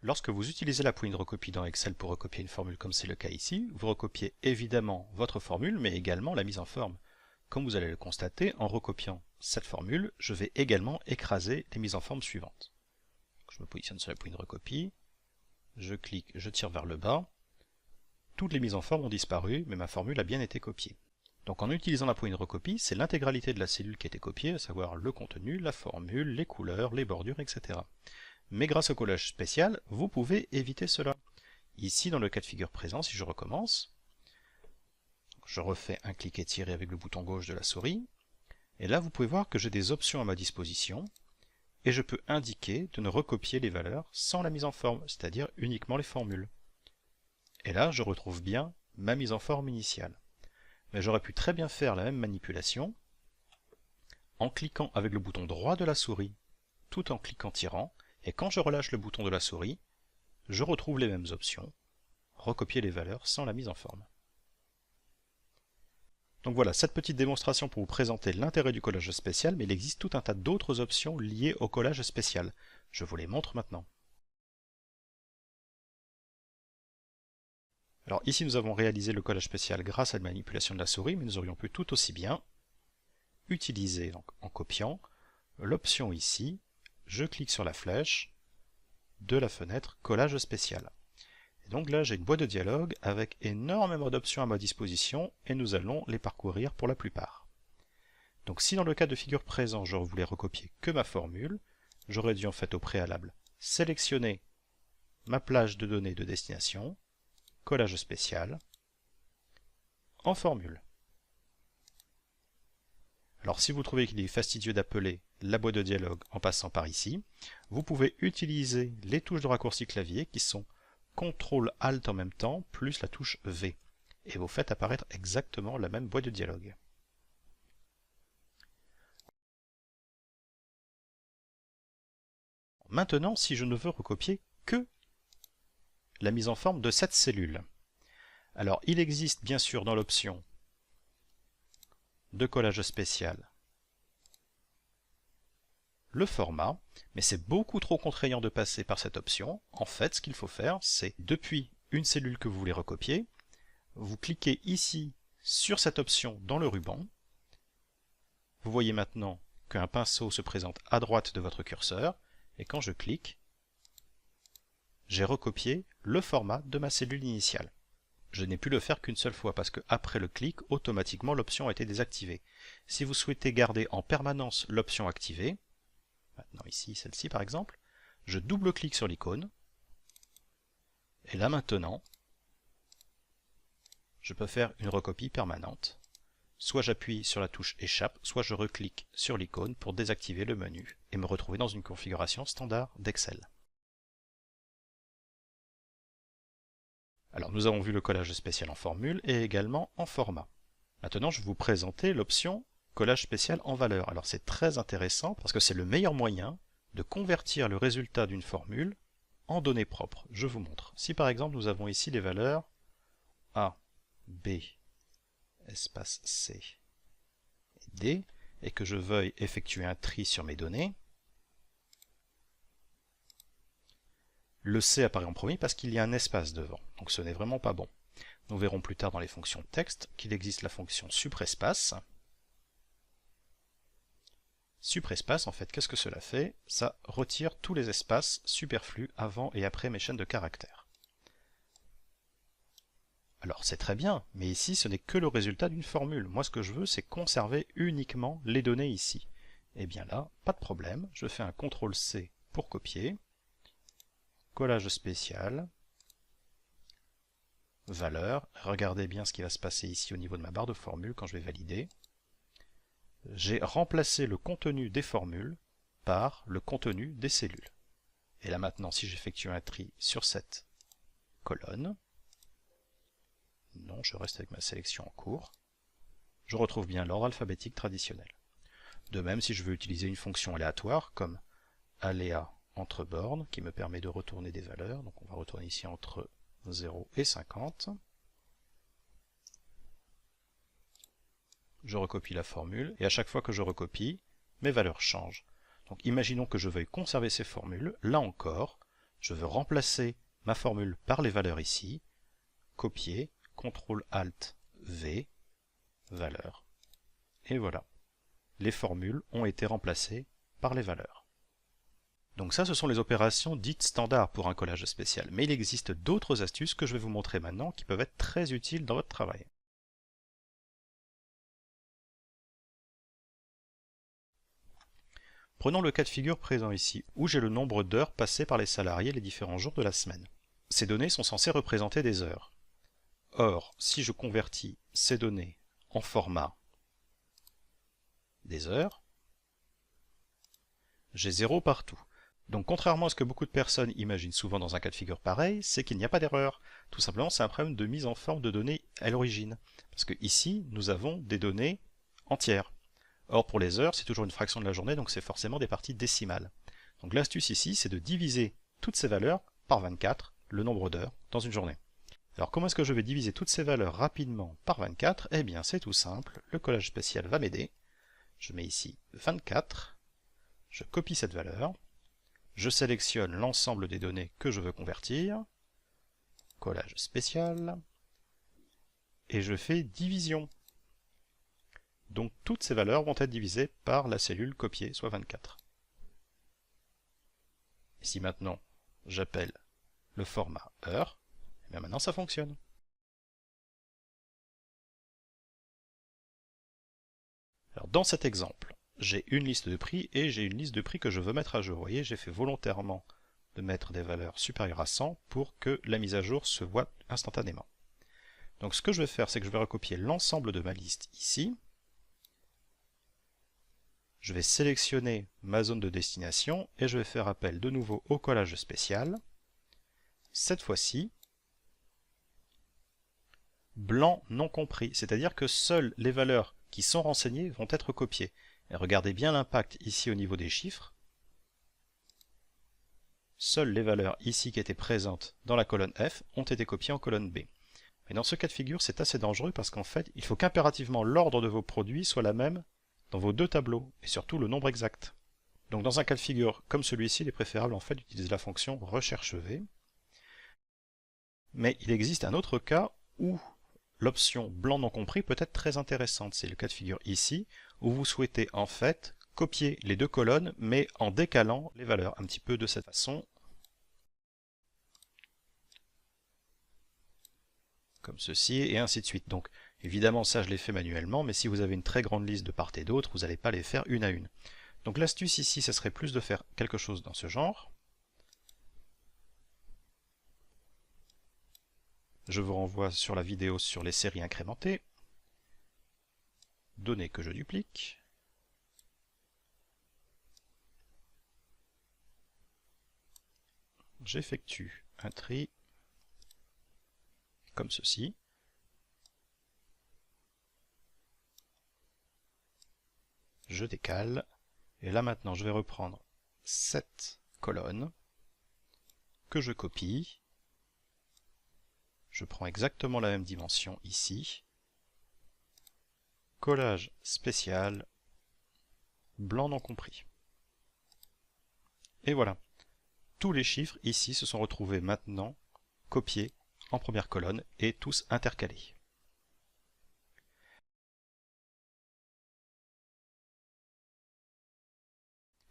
Lorsque vous utilisez la poignée de recopie dans Excel pour recopier une formule comme c'est le cas ici, vous recopiez évidemment votre formule mais également la mise en forme. Comme vous allez le constater, en recopiant cette formule, je vais également écraser les mises en forme suivantes. Je me positionne sur la poignée de recopie, je clique, je tire vers le bas, toutes les mises en forme ont disparu mais ma formule a bien été copiée. Donc en utilisant la poignée de recopie, c'est l'intégralité de la cellule qui a été copiée, à savoir le contenu, la formule, les couleurs, les bordures, etc. Mais grâce au collage spécial, vous pouvez éviter cela. Ici, dans le cas de figure présent, si je recommence, je refais un clic étiré avec le bouton gauche de la souris, et là vous pouvez voir que j'ai des options à ma disposition, et je peux indiquer de ne recopier les valeurs sans la mise en forme, c'est-à-dire uniquement les formules. Et là, je retrouve bien ma mise en forme initiale. Mais j'aurais pu très bien faire la même manipulation en cliquant avec le bouton droit de la souris, tout en cliquant tirant, et quand je relâche le bouton de la souris, je retrouve les mêmes options, recopier les valeurs sans la mise en forme. Donc voilà, cette petite démonstration pour vous présenter l'intérêt du collage spécial, mais il existe tout un tas d'autres options liées au collage spécial. Je vous les montre maintenant. Alors ici nous avons réalisé le collage spécial grâce à la manipulation de la souris, mais nous aurions pu tout aussi bien utiliser, donc, en copiant, l'option ici, je clique sur la flèche de la fenêtre collage spécial. Et donc là j'ai une boîte de dialogue avec énormément d'options à ma disposition et nous allons les parcourir pour la plupart. Donc si dans le cas de figure présent je voulais recopier que ma formule, j'aurais dû en fait au préalable sélectionner ma plage de données de destination, collage spécial, en formule. Alors si vous trouvez qu'il est fastidieux d'appeler la boîte de dialogue en passant par ici, vous pouvez utiliser les touches de raccourci clavier qui sont CTRL-ALT en même temps, plus la touche V. Et vous faites apparaître exactement la même boîte de dialogue. Maintenant, si je ne veux recopier que la mise en forme de cette cellule, alors il existe bien sûr dans l'option de collage spécial le format, mais c'est beaucoup trop contraignant de passer par cette option. En fait, ce qu'il faut faire, c'est depuis une cellule que vous voulez recopier, vous cliquez ici sur cette option dans le ruban. Vous voyez maintenant qu'un pinceau se présente à droite de votre curseur, et quand je clique, j'ai recopié le format de ma cellule initiale. Je n'ai pu le faire qu'une seule fois parce que après le clic, automatiquement l'option a été désactivée. Si vous souhaitez garder en permanence l'option activée, maintenant ici, celle-ci par exemple, je double-clique sur l'icône, et là maintenant, je peux faire une recopie permanente. Soit j'appuie sur la touche échappe, soit je reclique sur l'icône pour désactiver le menu et me retrouver dans une configuration standard d'Excel. Alors nous avons vu le collage spécial en formule et également en format. Maintenant je vais vous présenter l'option collage spécial en valeur. Alors c'est très intéressant parce que c'est le meilleur moyen de convertir le résultat d'une formule en données propres. Je vous montre. Si par exemple nous avons ici les valeurs A, B, espace C et D, et que je veuille effectuer un tri sur mes données, le C apparaît en premier parce qu'il y a un espace devant, donc ce n'est vraiment pas bon. Nous verrons plus tard dans les fonctions texte qu'il existe la fonction suprespace. Suprespace, en fait, qu'est-ce que cela fait? Ça retire tous les espaces superflus avant et après mes chaînes de caractères. Alors c'est très bien, mais ici ce n'est que le résultat d'une formule. Moi ce que je veux c'est conserver uniquement les données ici. Et bien là, pas de problème, je fais un CTRL-C pour copier, collage spécial, valeur, regardez bien ce qui va se passer ici au niveau de ma barre de formule quand je vais valider. J'ai remplacé le contenu des formules par le contenu des cellules. Et là maintenant, si j'effectue un tri sur cette colonne, non, je reste avec ma sélection en cours, je retrouve bien l'ordre alphabétique traditionnel. De même, si je veux utiliser une fonction aléatoire, comme aléa entre bornes, qui me permet de retourner des valeurs, donc on va retourner ici entre 0 et 50, je recopie la formule, et à chaque fois que je recopie, mes valeurs changent. Donc imaginons que je veuille conserver ces formules, là encore, Je veux remplacer ma formule par les valeurs ici. Copier, CTRL-ALT-V, valeurs. Et voilà. Les formules ont été remplacées par les valeurs. Donc ça, ce sont les opérations dites standards pour un collage spécial. Mais il existe d'autres astuces que je vais vous montrer maintenant qui peuvent être très utiles dans votre travail. Prenons le cas de figure présent ici, où j'ai le nombre d'heures passées par les salariés les différents jours de la semaine. Ces données sont censées représenter des heures. Or, si je convertis ces données en format des heures, j'ai 0 partout. Donc contrairement à ce que beaucoup de personnes imaginent souvent dans un cas de figure pareil, c'est qu'il n'y a pas d'erreur. Tout simplement, c'est un problème de mise en forme de données à l'origine. Parce que ici, nous avons des données entières. Or, pour les heures, c'est toujours une fraction de la journée, donc c'est forcément des parties décimales. Donc l'astuce ici, c'est de diviser toutes ces valeurs par 24, le nombre d'heures, dans une journée. Alors comment est-ce que je vais diviser toutes ces valeurs rapidement par 24? Eh bien c'est tout simple, le collage spécial va m'aider. Je mets ici 24, je copie cette valeur, je sélectionne l'ensemble des données que je veux convertir, collage spécial, et je fais division. Donc toutes ces valeurs vont être divisées par la cellule copiée, soit 24. Et si maintenant j'appelle le format heure, et bien maintenant ça fonctionne. Alors dans cet exemple, j'ai une liste de prix et j'ai une liste de prix que je veux mettre à jour. Vous voyez, j'ai fait volontairement de mettre des valeurs supérieures à 100 pour que la mise à jour se voit instantanément. Donc ce que je vais faire, c'est que je vais recopier l'ensemble de ma liste ici. Je vais sélectionner ma zone de destination et je vais faire appel de nouveau au collage spécial. Cette fois-ci, blanc non compris, c'est-à-dire que seules les valeurs qui sont renseignées vont être copiées. Et regardez bien l'impact ici au niveau des chiffres. Seules les valeurs ici qui étaient présentes dans la colonne F ont été copiées en colonne B. Mais dans ce cas de figure, c'est assez dangereux parce qu'en fait, il faut qu'impérativement l'ordre de vos produits soit la même dans vos deux tableaux, et surtout le nombre exact. Donc dans un cas de figure comme celui-ci, il est préférable en fait d'utiliser la fonction recherche V. Mais il existe un autre cas où l'option blanc non compris peut être très intéressante. C'est le cas de figure ici, où vous souhaitez en fait copier les deux colonnes, mais en décalant les valeurs un petit peu de cette façon. Comme ceci, et ainsi de suite. Donc évidemment ça je l'ai fait manuellement, mais si vous avez une très grande liste de part et d'autre, vous n'allez pas les faire une à une. Donc l'astuce ici, ce serait plus de faire quelque chose dans ce genre. Je vous renvoie sur la vidéo sur les séries incrémentées. Données que je duplique. J'effectue un tri comme ceci. Je décale. Et là maintenant je vais reprendre cette colonne que je copie. Je prends exactement la même dimension ici. Collage spécial, blanc non compris. Et voilà. Tous les chiffres ici se sont retrouvés maintenant copiés en première colonne et tous intercalés.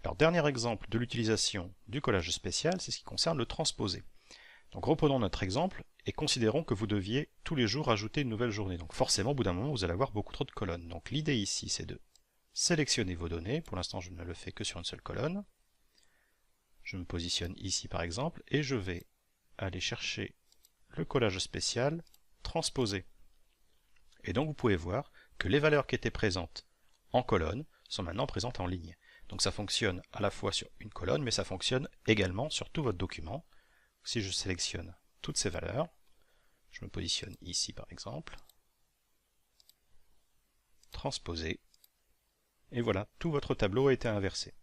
Alors dernier exemple de l'utilisation du collage spécial, c'est ce qui concerne le transposé. Donc reprenons notre exemple et considérons que vous deviez tous les jours ajouter une nouvelle journée. Donc forcément au bout d'un moment vous allez avoir beaucoup trop de colonnes. Donc l'idée ici c'est de sélectionner vos données. Pour l'instant je ne le fais que sur une seule colonne. Je me positionne ici par exemple et je vais aller chercher le collage spécial transposé. Et donc vous pouvez voir que les valeurs qui étaient présentes en colonne sont maintenant présentes en ligne. Donc ça fonctionne à la fois sur une colonne, mais ça fonctionne également sur tout votre document. Si je sélectionne toutes ces valeurs, je me positionne ici par exemple, transposer, et voilà, tout votre tableau a été inversé.